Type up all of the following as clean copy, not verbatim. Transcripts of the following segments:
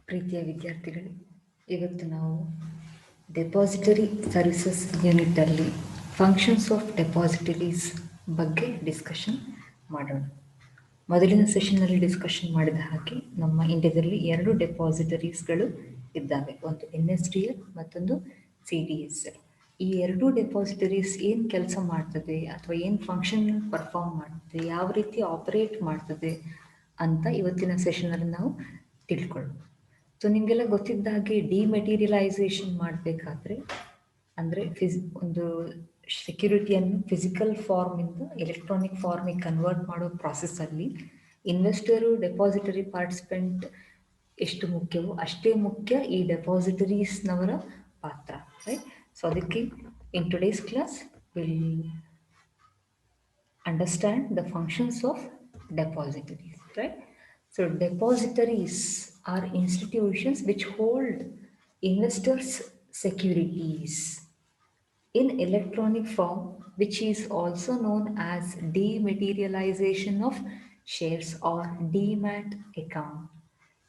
ಪ್ರೀತಿಯ ವಿದ್ಯಾರ್ಥಿಗಳೇ, ಇವತ್ತು ನಾವು ಡೆಪಾಸಿಟರಿ ಸರ್ವಿಸಸ್ ಯೂನಿಟಲ್ಲಿ ಫಂಕ್ಷನ್ಸ್ ಆಫ್ ಡೆಪಾಸಿಟರೀಸ್ ಬಗ್ಗೆ ಡಿಸ್ಕಷನ್ ಮಾಡೋಣ. ಮೊದಲಿನ ಸೆಷನ್ನಲ್ಲಿ ಡಿಸ್ಕಷನ್ ಮಾಡಿದ ಹಾಗೆ ನಮ್ಮ ಇಂಡಿಯಾದಲ್ಲಿ 2 ಡೆಪಾಸಿಟರೀಸ್ಗಳು ಇದ್ದಾವೆ. ಒಂದು NSDL ಮತ್ತೊಂದು CDSL. ಈ 2 ಡೆಪಾಸಿಟರೀಸ್ ಏನು ಕೆಲಸ ಮಾಡ್ತದೆ ಅಥವಾ ಏನು ಫಂಕ್ಷನ್ ಪರ್ಫಾರ್ಮ್ ಮಾಡ್ತದೆ, ಯಾವ ರೀತಿ ಆಪರೇಟ್ ಮಾಡ್ತದೆ ಅಂತ ಇವತ್ತಿನ ಸೆಷನಲ್ಲಿ ನಾವು ತಿಳ್ಕೊಳ್ಳೋಣ. ಸೊ ನಿಮಗೆಲ್ಲ ಗೊತ್ತಿದ್ದ ಹಾಗೆ ಡಿಮೆಟೀರಿಯಲೈಸೇಷನ್ ಮಾಡಬೇಕಾದ್ರೆ ಅಂದರೆ ಒಂದು ಸೆಕ್ಯೂರಿಟಿಯನ್ನು ಫಿಸಿಕಲ್ ಫಾರ್ಮಿಂದ ಎಲೆಕ್ಟ್ರಾನಿಕ್ ಫಾರ್ಮಿಗೆ ಕನ್ವರ್ಟ್ ಮಾಡೋ ಪ್ರಾಸೆಸ್ಸಲ್ಲಿ ಇನ್ವೆಸ್ಟರು, ಡೆಪಾಸಿಟರಿ ಪಾರ್ಟಿಸಿಪೆಂಟ್ ಎಷ್ಟು ಮುಖ್ಯವೋ ಅಷ್ಟೇ ಮುಖ್ಯ ಈ ಡೆಪಾಸಿಟರೀಸ್ನವರ ಪಾತ್ರ, ರೈಟ್? ಸೊ ಅದಕ್ಕೆ in today's class will understand the functions of depositories, right? So depositories are institutions which hold investors' securities in electronic form, which is also known as dematerialization of shares or demat account.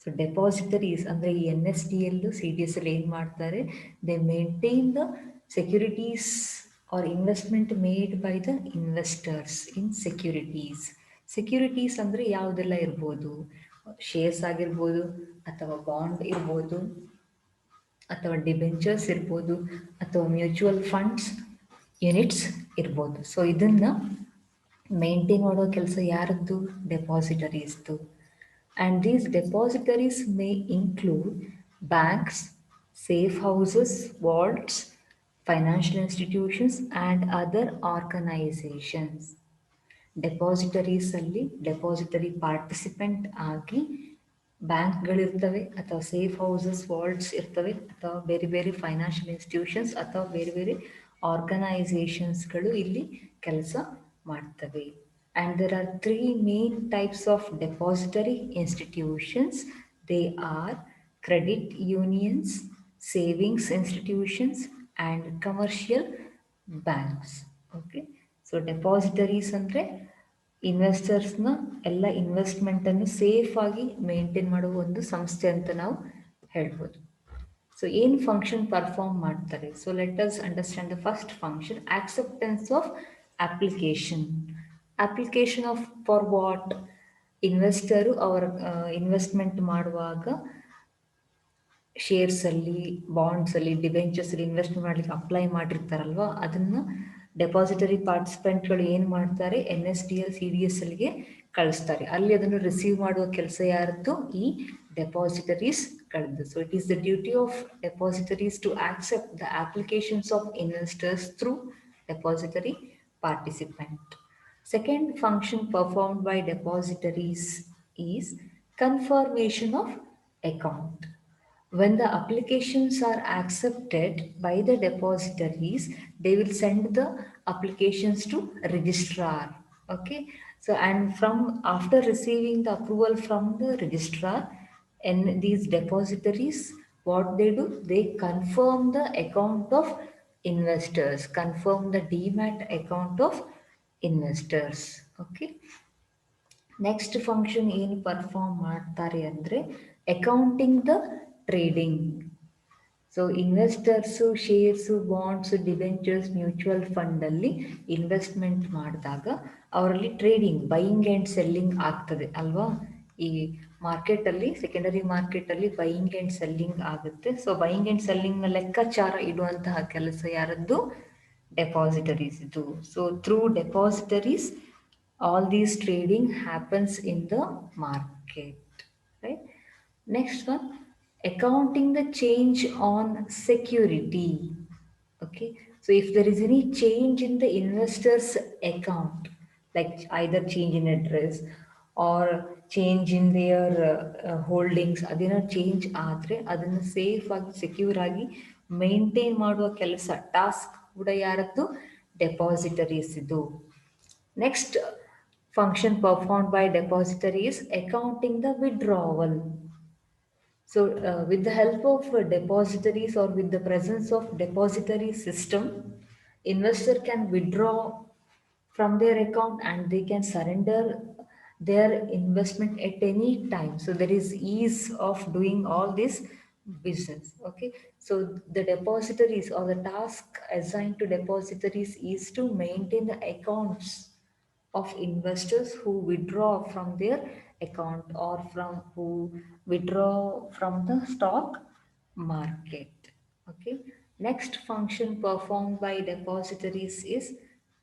So depositories ಅಂದರೆ ಈ NSDL, CDSL ಏನು ಮಾಡ್ತಾರೆ, they maintain the securities or investment made by the investors in securities. Securities ಅಂದರೆ ಯಾವುದೆಲ್ಲ ಇರ್ಬೋದು, shares ಆಗಿರ್ಬೋದು ಅಥವಾ bond ಇರ್ಬೋದು ಅಥವಾ ಡಿಬೆಂಚರ್ಸ್ ಇರ್ಬೋದು ಅಥವಾ ಮ್ಯೂಚುವಲ್ ಫಂಡ್ಸ್ ಯೂನಿಟ್ಸ್ ಇರ್ಬೋದು. ಸೊ ಇದನ್ನು ಮೇಂಟೈನ್ ಮಾಡೋ ಕೆಲಸ ಯಾರದ್ದು? ಡೆಪಾಸಿಟರೀಸ್ದು. And these depositories may include banks, safe houses, vaults, financial institutions, and other organizations. ಡೆಪಾಸಿಟರೀಸ್ ಅಲ್ಲಿ ಡೆಪಾಸಿಟರಿ ಪಾರ್ಟಿಸಿಪೆಂಟ್ ಆಗಿ ಬ್ಯಾಂಕ್ಗಳಿರ್ತವೆ ಅಥವಾ ಸೇಫ್ ಹೌಸಸ್, ವಾಲ್ಟ್ಸ್ ಇರ್ತವೆ ಅಥವಾ ಬೇರೆ ಬೇರೆ ಫೈನಾನ್ಷಿಯಲ್ ಇನ್ಸ್ಟಿಟ್ಯೂಷನ್ಸ್ ಅಥವಾ ಬೇರೆ ಬೇರೆ ಆರ್ಗನೈಸೇಷನ್ಸ್ಗಳು ಇಲ್ಲಿ ಕೆಲಸ ಮಾಡ್ತವೆ. And there are 3 main types of depository institutions. They are credit unions, savings institutions, and commercial banks. Okay. So depositories ಅಂದರೆ ಇನ್ವೆಸ್ಟರ್ಸ್ನ ಎಲ್ಲ ಇನ್ವೆಸ್ಟ್ಮೆಂಟನ್ನು ಸೇಫ್ ಆಗಿ ಮೇಂಟೈನ್ ಮಾಡುವ ಒಂದು ಸಂಸ್ಥೆ ಅಂತ ನಾವು ಹೇಳ್ಬೋದು. ಸೊ ಏನು ಫಂಕ್ಷನ್ ಪರ್ಫಾರ್ಮ್ ಮಾಡ್ತಾರೆ? So let us understand the first function, acceptance of application. Application of for what? Investor ಅವರ ಇನ್ವೆಸ್ಟ್ಮೆಂಟ್ ಮಾಡುವಾಗ ಶೇರ್ಸಲ್ಲಿ, ಬಾಂಡ್ಸಲ್ಲಿ, ಡಿಬೆಂಚರ್ಸಲ್ಲಿ ಇನ್ವೆಸ್ಟ್ ಮಾಡಲಿಕ್ಕೆ ಅಪ್ಲೈ ಮಾಡಿರ್ತಾರಲ್ವ, ಅದನ್ನು ಡೆಪಾಸಿಟರಿ ಪಾರ್ಟಿಸಿಪೆಂಟ್ಗಳು ಏನು ಮಾಡ್ತಾರೆ, NSDL, CDSLಗೆ ಕಳಿಸ್ತಾರೆ. ಅಲ್ಲಿ ಅದನ್ನು ರಿಸೀವ್ ಮಾಡುವ ಕೆಲಸ ಯಾರದ್ದು? ಈ ಡೆಪಾಸಿಟರೀಸ್ ಗಳದ್ದು. So it is the duty of depositories to accept the applications of investors through depository participant. Second function performed by depositories is confirmation of account. When the applications are accepted by the depositories, they will send the applications to registrar. Okay. So and from after receiving the approval from the registrar, and these depositories, what they do, they confirm the account of investors, confirm the demat account of investors. Okay. Next function ಏನು perform ಮಾಡ್ತಾರೆ ಅಂದರೆ accounting the trading. So investors shares, bonds, debentures, mutual ಫಂಡಲ್ಲಿ investment ಮಾಡಿದಾಗ ಅವರಲ್ಲಿ trading, buying and selling ಆಗ್ತದೆ ಅಲ್ವಾ? ಈ ಮಾರ್ಕೆಟಲ್ಲಿ, ಸೆಕೆಂಡರಿ ಮಾರ್ಕೆಟಲ್ಲಿ ಬೈಯಿಂಗ್ ಆ್ಯಂಡ್ ಸೆಲ್ಲಿಂಗ್ ಆಗುತ್ತೆ. ಸೊ ಬೈಯಿಂಗ್ ಆ್ಯಂಡ್ ಸೆಲ್ಲಿಂಗ್ನ ಲೆಕ್ಕಾಚಾರ ಇಡುವಂತಹ ಕೆಲಸ ಯಾರದ್ದು? ಡೆಪಾಸಿಟರೀಸ್ ಇದು. So through depositories all these trading happens in the market, right? Next one, accounting the change on security. Okay, so if there is any change in the investor's account, like either change in address or change in their holdings, ಅದನ್ನ change ಆದರೆ ಅದನ್ನು safe ಆಗಿ, secure ಆಗಿ maintain ಮಾಡುವ ಕೆಲಸ, task ಕೂಡ ಯಾರದ್ದು? Depositories ಇದು. Next function performed by depository is accounting the withdrawal. So with the help of depositories or with the presence of depository system, investor can withdraw from their account and they can surrender their investment at any time. So there is ease of doing all this business. Okay, so the depositories, or the task assigned to depositories, is to maintain the accounts of investors who withdraw from their account, or from who withdraw from the stock market. Okay, next function performed by depositories is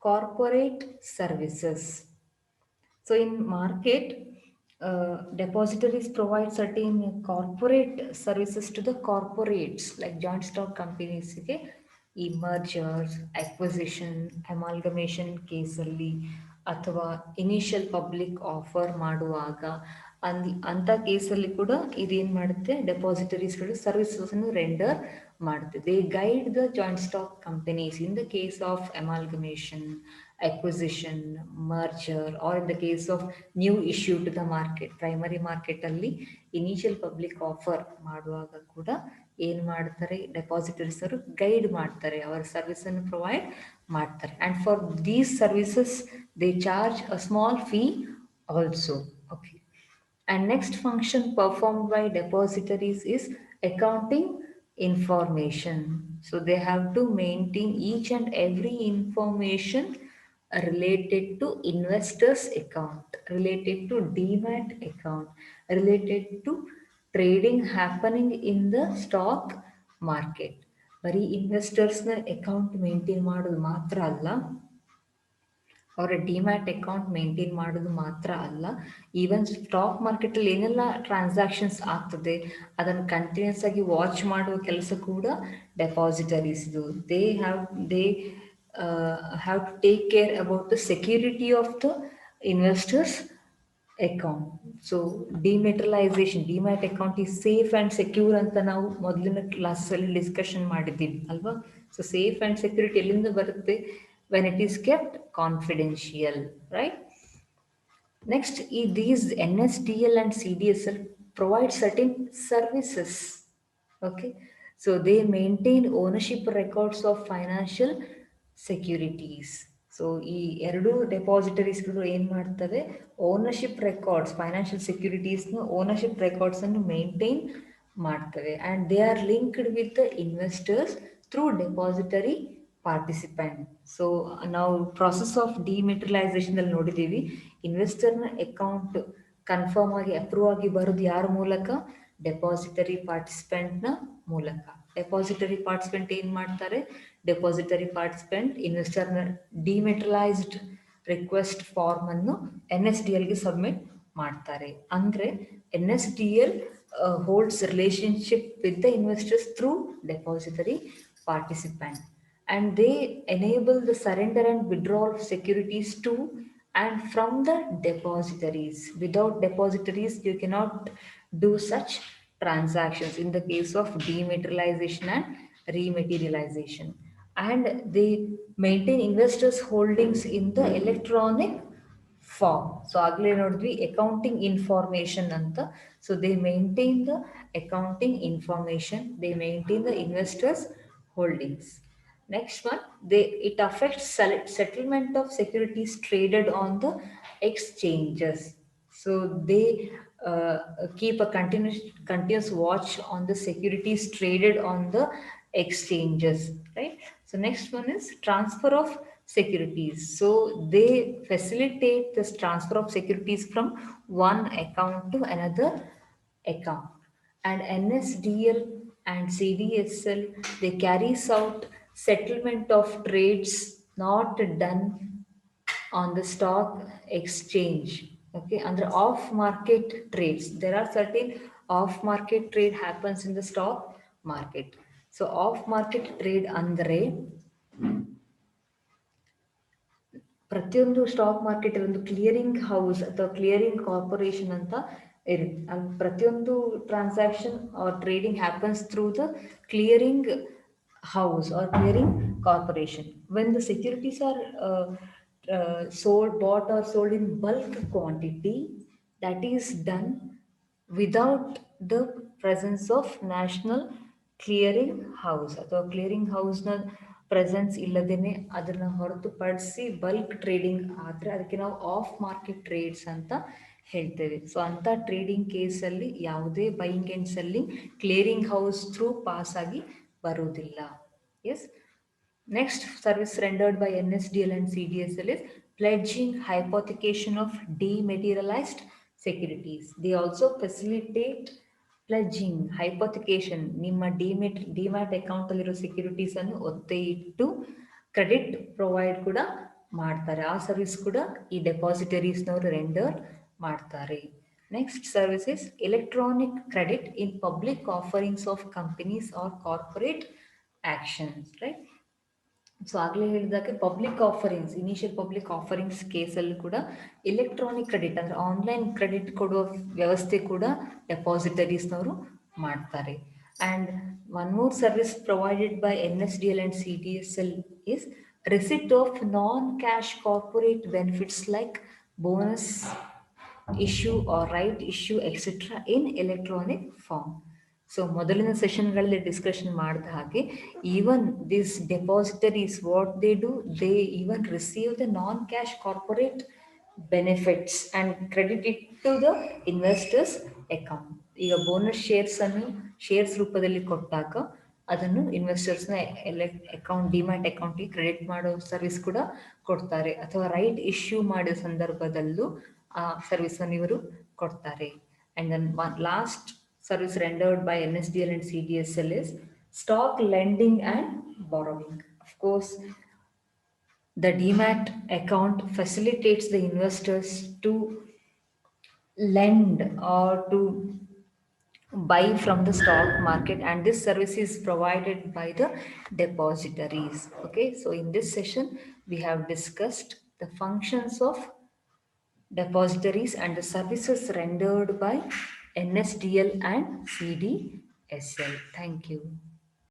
corporate services. So in market, depositories provide certain corporate services to the corporates, like joint stock companies, okay? ಈ mergers, acquisition, amalgamation ಕೇಸಲ್ಲಿ, ಅಥವಾ initial public offer ಮಾಡುವಾಗ, ಅಂಥ ಕೇಸಲ್ಲಿ ಕೂಡ ಇದೇನು ಮಾಡುತ್ತೆ, ಡೆಪಾಸಿಟರೀಸ್ಗಳು ಸರ್ವಿಸಸನ್ನು render ಮಾಡುತ್ತೆ. They guide the joint stock companies in the case of amalgamation, acquisition, merger, or in the case of new issue to the market, primary ಮಾರ್ಕೆಟಲ್ಲಿ ಇನಿಷಿಯಲ್ ಪಬ್ಲಿಕ್ ಆಫರ್ ಮಾಡುವಾಗ ಕೂಡ ಏನು ಮಾಡ್ತಾರೆ, ಡೆಪಾಸಿಟರೀಸ್ ಅವರು ಗೈಡ್ ಮಾಡ್ತಾರೆ, ಅವರ ಸರ್ವಿಸನ್ನು ಪ್ರೊವೈಡ್ ಮಾಡ್ತಾರೆ. And for these services they charge a small fee also. Okay, and next function performed by depositories is accounting information. So they have to maintain each and every information related to investors account, related to demat account, related to trading happening in the stock market. ಬರೀ ಇನ್ವೆಸ್ಟರ್ಸ್ನ account maintain ಮಾಡೋದು ಮಾತ್ರ ಅಲ್ಲ, ಅವರ demat account maintain ಮಾಡೋದು ಮಾತ್ರ ಅಲ್ಲ, even stock ಮಾರ್ಕೆಟಲ್ಲಿ ಏನೆಲ್ಲ ಟ್ರಾನ್ಸಾಕ್ಷನ್ಸ್ ಆಗ್ತದೆ ಅದನ್ನು ಕಂಟಿನ್ಯೂಸ್ ಆಗಿ ವಾಚ್ ಮಾಡುವ ಕೆಲಸ ಕೂಡ ಡೆಪಾಸಿಟರೀಸ್ದು. They they have to take care about the security of the investors account. So dematerialisation, demat account ಈ ಸೇಫ್ ಆ್ಯಂಡ್ ಸೆಕ್ಯೂರ್ ಅಂತ ನಾವು ಮೊದಲಿನ ಕ್ಲಾಸಲ್ಲಿ ಡಿಸ್ಕಷನ್ ಮಾಡಿದ್ದೀವಿ ಅಲ್ವಾ. ಸೊ ಸೇಫ್ ಆ್ಯಂಡ್ ಸೆಕ್ಯೂರಿಟಿ ಎಲ್ಲಿಂದ ಬರುತ್ತೆ? when it is kept confidential, right? Next, these NSDL and CDSL provide certain services. Okay, so they maintain ownership records of financial securities. So ಈ ಎರಡು ಡೆಪಾಸಿಟರೀಸ್ಗಳು ಏನು ಮಾಡ್ತವೆ, ಓನರ್ಶಿಪ್ ರೆಕಾರ್ಡ್ಸ್, ಫೈನಾನ್ಷಿಯಲ್ ಸೆಕ್ಯೂರಿಟೀಸ್ನ ownership ರೆಕಾರ್ಡ್ಸನ್ನು maintain ಮಾಡ್ತವೆ. And they are linked with the investors through depository participant. So ನಾವು process of dematerialisation ಅಲ್ಲಿ ನೋಡಿದ್ದೀವಿ, ಇನ್ವೆಸ್ಟರ್ನ ಅಕೌಂಟ್ ಕನ್ಫರ್ಮ್ ಆಗಿ ಅಪ್ರೂವ್ ಆಗಿ ಬರೋದು ಯಾರ ಮೂಲಕ? ಡೆಪಾಸಿಟರಿ ಪಾರ್ಟಿಸಿಪೆಂಟ್ನ ಮೂಲಕ. ಡೆಪಾಸಿಟರಿ ಪಾರ್ಟಿಸಿಪೆಂಟ್ ಏನು ಮಾಡ್ತಾರೆ? ಡೆಪಾಸಿಟರಿ ಪಾರ್ಟಿಸಿಪೆಂಟ್ ಇನ್ವೆಸ್ಟರ್ನ ಡಿಮೆಟರಲೈಸ್ಡ್ ರಿಕ್ವೆಸ್ಟ್ ಫಾರ್ಮ್ ಅನ್ನು NSDLಗೆ ಸಬ್ಮಿಟ್ ಮಾಡ್ತಾರೆ. ಅಂದರೆ NSDL holds relationship with the investors through depository participant, and they enable the surrender and withdrawal of securities to and from the depositories. Without depositories you cannot do such transactions in the case of dematerialization and rematerialization. And they maintain investors holdings in the electronic form. So ಆಗಲೇ ನೋಡಿದ್ವಿ accounting information ಅಂತ. So they maintain the accounting information, they maintain the investors holdings. Next one, it affects settlement of securities traded on the exchanges. So they keep a continuous watch on the securities traded on the exchanges, right? So next one is transfer of securities. So they facilitate this transfer of securities from one account to another account. And NSDL and CDSL, they carries out settlement of trades not done on the stock exchange. Okay, under off market trades, there are certain off market trade happens in the stock market. So off market trade andre ಪ್ರತಿಯೊಂದು stock market ಒಂದು clearing house ಅಥವಾ clearing corporation ಅಂತ ಇರುತ್ತೆ. ಅಲ್ಲಿ ಪ್ರತಿಯೊಂದು transaction or trading happens through the clearing house or clearing corporation. When the securities are bought or sold in bulk quantity, that is done without the presence of national clearing house. ಅಥವಾ clearing ಹೌಸ್ನ presence ಇಲ್ಲದೇನೆ ಅದನ್ನು ಹೊರತುಪಡಿಸಿ bulk trading ಆದರೆ ಅದಕ್ಕೆ ನಾವು of market trades ಅಂತ ಹೇಳ್ತೇವೆ. So ಅಂಥ ಟ್ರೇಡಿಂಗ್ ಕೇಸಲ್ಲಿ ಯಾವುದೇ buying and selling clearing house through pass ಆಗಿ ಬರುವುದಿಲ್ಲ. S. Next service rendered by NSDL and CDSL is pledging hypothecation of dematerialized securities. They also facilitate pledging ಹೈಪೋಥಿಕೇಶನ್ ನಿಮ್ಮ ಡಿಮ್ಯಾಟ್ ಅಕೌಂಟಲ್ಲಿರೋ ಸೆಕ್ಯೂರಿಟೀಸನ್ನು ಒತ್ತೆ ಇಟ್ಟು ಕ್ರೆಡಿಟ್ ಪ್ರೊವೈಡ್ ಕೂಡ ಮಾಡ್ತಾರೆ. ಆ ಸರ್ವಿಸ್ ಕೂಡ ಈ ಡೆಪಾಸಿಟರೀಸ್ನವರು ರೆಂಡರ್ ಮಾಡ್ತಾರೆ. Next service is electronic credit in public offerings of companies or corporate actions, right. So ಆಗಲೇ ಹೇಳಿದಾಗೆ public offerings, initial public offerings ಕೇಸಲ್ಲೂ ಕೂಡ ಎಲೆಕ್ಟ್ರಾನಿಕ್ ಕ್ರೆಡಿಟ್ ಅಂದರೆ ಆನ್ಲೈನ್ ಕ್ರೆಡಿಟ್ ಕೊಡುವ ವ್ಯವಸ್ಥೆ ಕೂಡ ಡೆಪಾಸಿಟರೀಸ್ನವರು ಮಾಡ್ತಾರೆ. And one more service provided by NSDL and CDSL is receipt of non cash corporate benefits like bonus issue or right issue etcetera in electronic form. So ಮೊದಲಿನ ಸೆಷನ್ಗಳಲ್ಲಿ discussion ಮಾಡಿದ ಹಾಗೆ even this depositories what they do, they even receive the non cash corporate benefits and credit it to the investors account. ಈಗ bonus shares ರೂಪದಲ್ಲಿ ಕೊಟ್ಟಾಗ ಅದನ್ನು ಇನ್ವೆಸ್ಟರ್ಸ್ನ account demat ಅಕೌಂಟಿಗೆ credit ಮಾಡೋ ಸರ್ವಿಸ್ ಕೂಡ ಕೊಡ್ತಾರೆ. ಅಥವಾ ರೈಟ್ ಇಶ್ಯೂ ಮಾಡಿದ ಸಂದರ್ಭದಲ್ಲೂ ಆ ಸರ್ವಿಸನ್ನು ಇವರು ಕೊಡ್ತಾರೆ. And then last service rendered by NSDL and CDSL is stock lending and borrowing. Of course, the demat account facilitates the investors to lend or to buy from the stock market, and this service is provided by the depositories. Okay, so in this session we have discussed the functions of depositories and the services rendered by NSDL and CDSL. Thank you.